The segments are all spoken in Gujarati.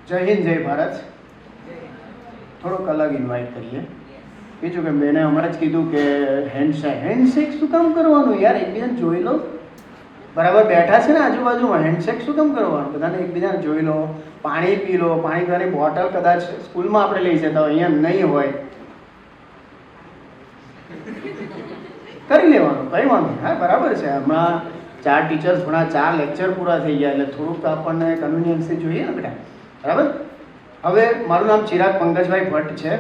જય હિન્દ, જય ભારત. થોડોક અલગ ઇન્વાઇટ કરીએ. બીજું કે મેં હમણાં જ કીધું કે હેન્ડશેક શું કામ કરવાનું યાર? એકબીજાને જોઈ લો. બરાબર બેઠા છે ને આજુબાજુમાં, હેન્ડશેક શું કામ કરવાનું? બધાને એકબીજાને જોઈ લો, પાણી પી લો. પાણી પીવાની બોટલ કદાચ સ્કૂલમાં આપણે લઈ જતા હોય, અહીંયા નહીં હોય, કરી લેવાનું, કઈ વાંધો. હા બરાબર છે. હમણાં 4 ટીચર્સ ભણા, 4 લેક્ચર પૂરા થઈ ગયા, એટલે થોડુંક આપણને કન્વિનિયન્સથી જોઈએ ને બેટા. બરાબર. હવે મારું નામ ચિરાગ પંકજભાઈ ભટ્ટ છે.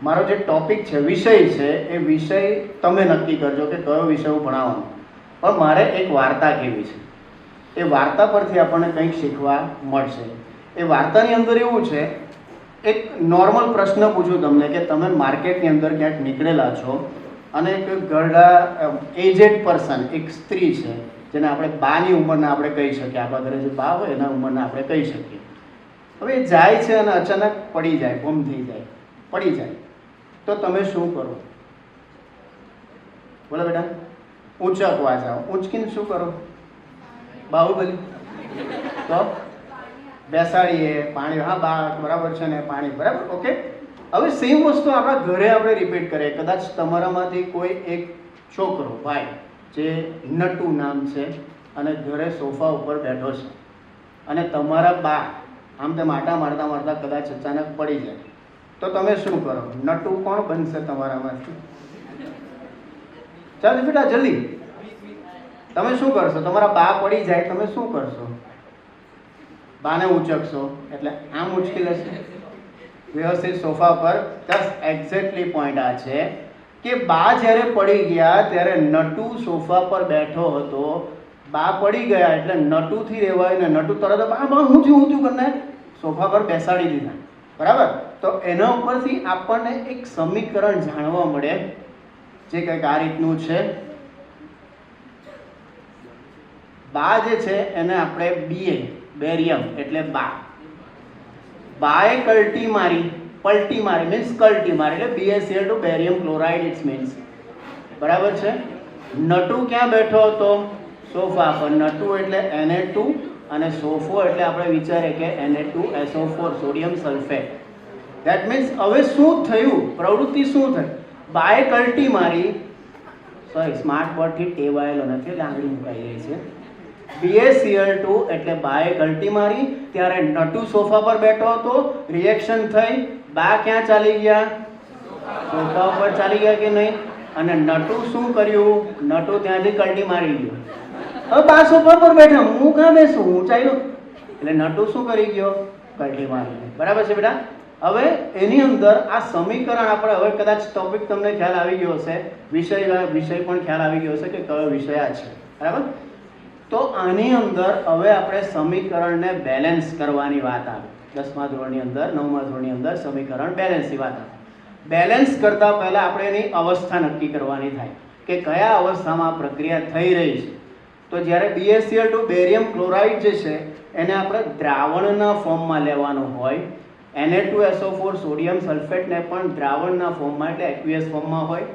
મારો જે ટોપિક છે, વિષય છે, એ વિષય તમે નક્કી કરજો કે કયો વિષય હું ભણાવવાનો. પણ મારે એક વાર્તા કહેવી છે. એ વાર્તા પરથી આપણને કંઈક શીખવા મળશે. એ વાર્તાની અંદર એવું છે, એક નોર્મલ પ્રશ્ન પૂછું તમને કે તમે માર્કેટની અંદર ક્યાંક નીકળેલા છો અને એક ઘરડા એજેડ પર્સન, એક સ્ત્રી છે જેને આપણે બાની ઉંમરના આપણે કહી શકીએ, આપણા ઘરે જે બા હોય એના ઉંમરના આપણે કહી શકીએ. હવે એ જાય છે અને અચાનક પડી જાય, ગુમ થઈ જાય, પડી જાય, તો તમે શું કરો? બોલો બેટા. ઊંચકવા જાઓ. ઊંચકીને શું કરો? બાહુબલી. તો બેસાડીએ, પાણી. હા બા બરાબર છે ને, પાણી. બરાબર, ઓકે. હવે સેમ વસ્તુ આપણા ઘરે આપણે રિપીટ કરીએ. કદાચ તમારામાંથી કોઈ એક છોકરો, ભાઈ, જે નટુ નામ છે અને ઘરે સોફા ઉપર બેઠો છે અને તમારા બા આમ તેમ આટા મારતા મારતા કદાચ અચાનક પડી જાય, તો તમે શું કરો? નટુ કોણ બનશે તમારામાંથી? ચાલો બેટા જલ્દી. તમે શું કરશો? તમારા બા પડી જાય, તમે શું કરશો? બાને ઉચકશો, એટલે આમ ઉચકી લેશે વ્યવસ્થિત સોફા પર. જસ્ટ એક્ઝેક્ટલી પોઈન્ટ આ છે કે બા જ્યારે પડી ગયા ત્યારે નટુ સોફા પર બેઠો હતો. બા પડી ગયા એટલે નટુથી રહેવાય ને, નટુ તરત બા બા હું થયું કરીને સોફા પર બેસાડી દીધા. બરાબર. તો એના ઉપરથી આપણને એક સમીકરણ જાણવા મળે જે કંઈક આ રીતનું છે. બા જે છે એને આપણે બેરિયમ એટલે બા. બાએ પલટી મારી મીન્સ કલ્ટી મારી એટલે BaCl2 barium chloride it's means. બરાબર છે. નટુ ક્યાં બેઠો હતો? સોફા પર. નટુ એટલે Na2 અને સોફો એટલે આપણે વિચારીએ કે Na2SO4 sodium sulphate. That means હવે શું થયું? પ્રવૃત્તિ શું થઈ? બાએ કલ્ટી મારી, સોરી સ્માર્ટ બોર્ડથી ટેવાયેલો નથી એટલે આંગળી મુકાઈ જાય છે. BaCl2 એટલે બાએ કલ્ટી મારી, ત્યારે નટુ સોફા પર બેઠો હતો, રિએક્શન થઈ, બા ક્યાં ચાલી ગયા? સોફા ઉપર ચાલી ગયા કે નહીં? અને નટુ શું કર્યું? નટુ ત્યાંથી કલ્ટી મારી ગયો. હવે બા સોફા પર બેઠા, હું ક્યાં બેસું? હું ચાલ્યો. એટલે નટુ શું કરી ગયો? કલ્ટી મારી ગયો. બરાબર છે બેટા. હવે એની અંદર આ સમીકરણ આપણે, હવે કદાચ ટોપિક તમને ખ્યાલ આવી ગયો હશે, વિષય પણ ખ્યાલ આવી ગયો હશે કે કયો વિષય આ છે. બરાબર. તો આની અંદર હવે આપણે સમીકરણને બેલેન્સ કરવાની વાત આવે. 10મા ધોરણની અંદર, 9મા ધોરણની અંદર સમીકરણ બેલેન્સની વાત આવે. બેલેન્સ કરતા પહેલા આપણે એની અવસ્થા નક્કી કરવાની થાય કે કયા અવસ્થામાં પ્રક્રિયા થઈ રહી છે. તો જ્યારે BaCl2 બેરિયમ ક્લોરાઇડ જે છે એને આપણે દ્રાવણના ફોર્મમાં લેવાનું હોય, Na2SO4 સોડિયમ સલ્ફેટને પણ દ્રાવણના ફોર્મમાં એટલે એક્વિયસ ફોર્મમાં હોય.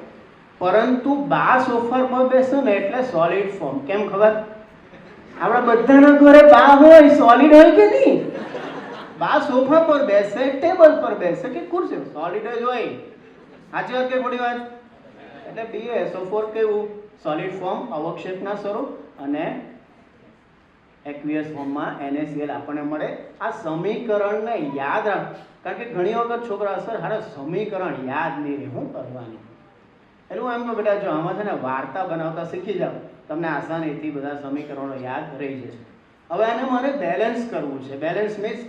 પરંતુ બા સોફા પર બેસે ને એટલે સોલિડ ફોર્મ. કેમ ખબર? આપણા બધાના ઘરે બા હોય, સોલિડ હોય કે નહીં? બા સોફા પર બેસે, ટેબલ પર બેસે કે ખુરશી, સોલિડ જ હોય. સાચી વાત કે ખોટી વાત? એટલે BaSO4 કેવું? સોલિડ ફોર્મ, અવક્ષેપના સ્વરૂપ, અને એક્વિયસ ફોર્મમાં NaCl આપણને મળે. આ સમીકરણને યાદ રાખ, કારણ કે ઘણી વખત છોકરા સર હારે સમીકરણ યાદ નહીં રહે, શું કરવાનું? એટલે હું એમ કહું બેટા, જો આમાં છે ને વાર્તા બનાવતા શીખી જાઓ, તમને આસાનીથી બધા સમીકરણો યાદ રહી જશે. હવે આને મારે બેલેન્સ કરવું છે. બેલેન્સ મીન્સ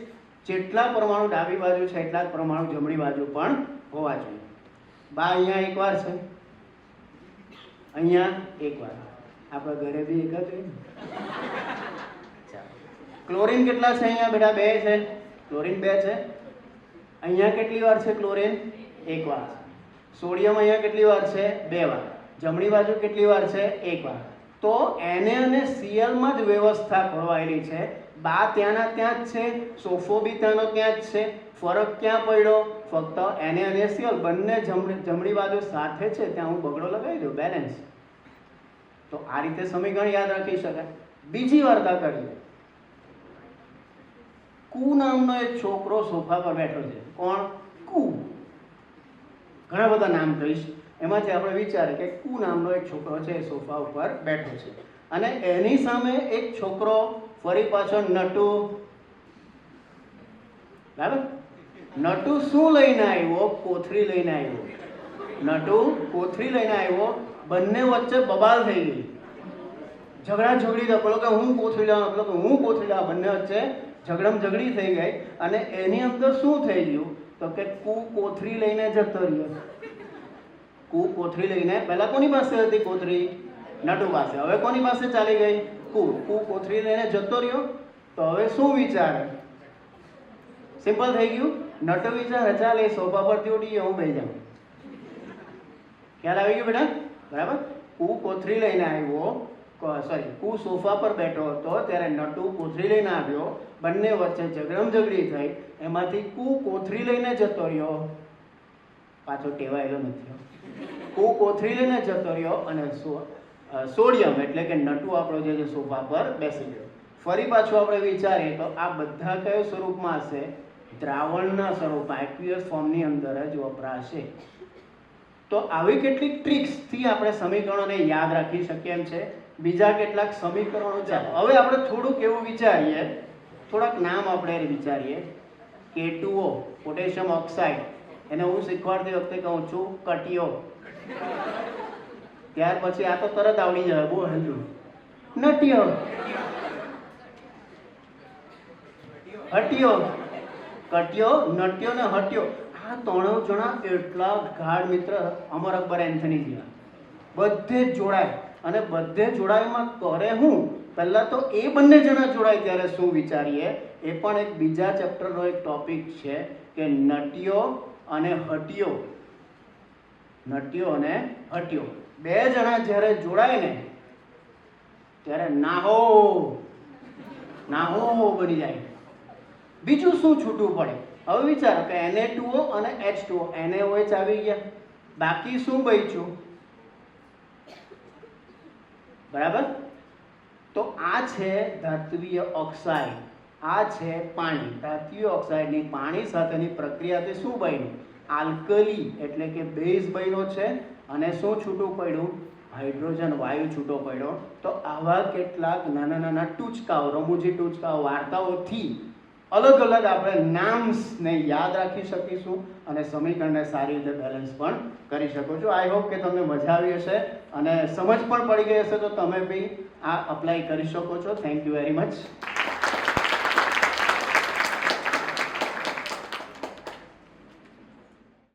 જેટલા પરમાણુ ડાબી બાજુ છે એટલા જ પરમાણુ જમણી બાજુ પણ હોવા જોઈએ. બા અહીંયા એકવાર છે, અહીંયા એકવાર. આપણા ઘરે બી એક જ હોય. ક્લોરીન કેટલા છે અહીંયા બેટા? 2 છે. ક્લોરીન 2 છે. અહીંયા કેટલી વાર છે ક્લોરીન? 1 વાર. સોડિયમ અહીંયા કેટલી વાર છે? 2 વાર. જમણી બાજુ કેટલી વાર છે? 1 વાર. તો Na અને Cl માં જ વ્યવસ્થા ખોરવાયેલી છે. બા ત્યાંના ત્યાં જ છે, સોફો બી ત્યાંનો ત્યાં જ છે. ફરક ક્યાં પડ્યો? ફક્ત Na અને Cl બંને જમણી બાજુ સાથે છે, ત્યાં હું બગડો લગાવી દઉં, બેલેન્સ. તો આ રીતે સમીકરણ યાદ રાખી શકાય. બીજી વાર્તા કરીએ. કુ નામનો એક છોકરો સોફા પર બેઠો છે. કોણ? કુ. ઘણા બધા નામ કહીશ, એમાંથી આપણે વિચારે કે કુ નામનો એક છોકરો છે એ સોફા ઉપર બેઠો છે અને એની સામે એક છોકરો ફરી પાછો નટુ. બરાબર? નટુ શું લઈને આવ્યો? કોથળી લઈને આવ્યો. નટુ કોથળી લઈને આવ્યો. બંને વચ્ચે બબાલ થઈ ગઈ, ઝઘડા ઝઘડી. પેલો કે હું કોથળી લાવું, પેલો કે હું કોથળી લાવું. બંને વચ્ચે ઝઘડમ ઝઘડી થઈ ગઈ અને એની અંદર શું થઈ ગયું તો કે કુ કોથળી લઈને જતો રહ્યો. કુ કોથળી લઈને, પહેલા કોની પાસે હતી કોથળી? નટુ પાસે. હવે કોની પાસે ચાલી ગઈ? કુ. કુ કોથળી લઈને જતો રહ્યો. તો હવે શું વિચારે? સિમ્પલ થઈ ગયું. નટુ વિચારે ચાલ એ સોફા પરથી ઉડી હું બેસી જાઉં. ખ્યાલ આવી ગયો બેટા? બરાબર. કુ કોથળી લઈને આવ્યો, સોરી, કુ સોફા પર બેઠો હતો ત્યારે નટુ કોથળી લઈને આવ્યો. બંને વચ્ચે ઝઘડમ ઝઘડી થઈ. એમાંથી કુ કોથળી લઈને જતો રહ્યો, પાછો ટેવાયેલો નથી. કુ કોથળી લઈને જતો રહ્યો અને સોડિયમ એટલે કે નટુ આપણો જે છે સોફા પર બેસી ગયો. ફરી પાછું આપણે વિચારીએ તો આ બધા કયો સ્વરૂપમાં હશે? દ્રાવણના સ્વરૂપમાં, એક્વિયસ ફોર્મની અંદર જ વપરાશે. તો આવી કેટલીક ટ્રિક્સથી આપણે સમીકરણોને યાદ રાખી શકીએ એમ છે. બીજા કેટલાક સમીકરણો છે. હવે આપણે થોડુંક એવું વિચારીએ, થોડાક નામ આપણે વિચારીએ. K2O પોટેશિયમ ઓક્સાઇડ, એને હું શીખવાડતી વખતે કહું છું કટિયો. ત્યાર પછી આ તો તરત આવડી જાય, બહુ હેલું. નટિયો, હટિયો, કટિયો, નટિયો ને હટિયો. આ ત્રણેય જણા એટલા ગાઢ મિત્ર અમર અકબર એન્થની જેવા. બધે જ જોડાય અને બધે જોડાયમાં કરે હું? પહેલા તો એ બંને જણા જોડાય ત્યારે શું વિચારીએ? એ પણ એક બીજા ચેપ્ટરનો એક ટોપિક છે કે નટિયો અને હટિયો. નટિયો અને હટિયો બે જણા જ્યારે જોડાય ને ત્યારે નાહો નાહો બની જાય. બીજું શું છૂટું પડે? હવે વિચારો કે Na2O અને H2O, NaOH આવી ગયા, બાકી શું બચ્યું? બરાબર? તો આ છે ધાત્વિય ઓક્સાઇડ, આ છે પાણી. ધાત્વિય ઓક્સાઇડની પાણી સાથેની પ્રક્રિયાથી શું બન્યું? આલ્કલી એટલે કે બેઝ બન્યો છે અને શું છૂટું પડ્યું? હાઇડ્રોજન વાયુ છૂટો પડ્યો. તો આવા કેટલાક નાના નાના ટૂચકાઓ, રમૂજી ટૂચકાઓ, વાર્તાઓથી અલગ અલગ આપણે નામ્સને યાદ રાખી શકીશું અને સમીકરણને સારી રીતે બેલેન્સ પણ કરી શકો છો. આઈ હોપ કે તમને મજા આવી હશે અને સમજ પણ પડી ગઈ હશે, તો તમે બી આ અપ્લાય કરી શકો છો. Thank you very much.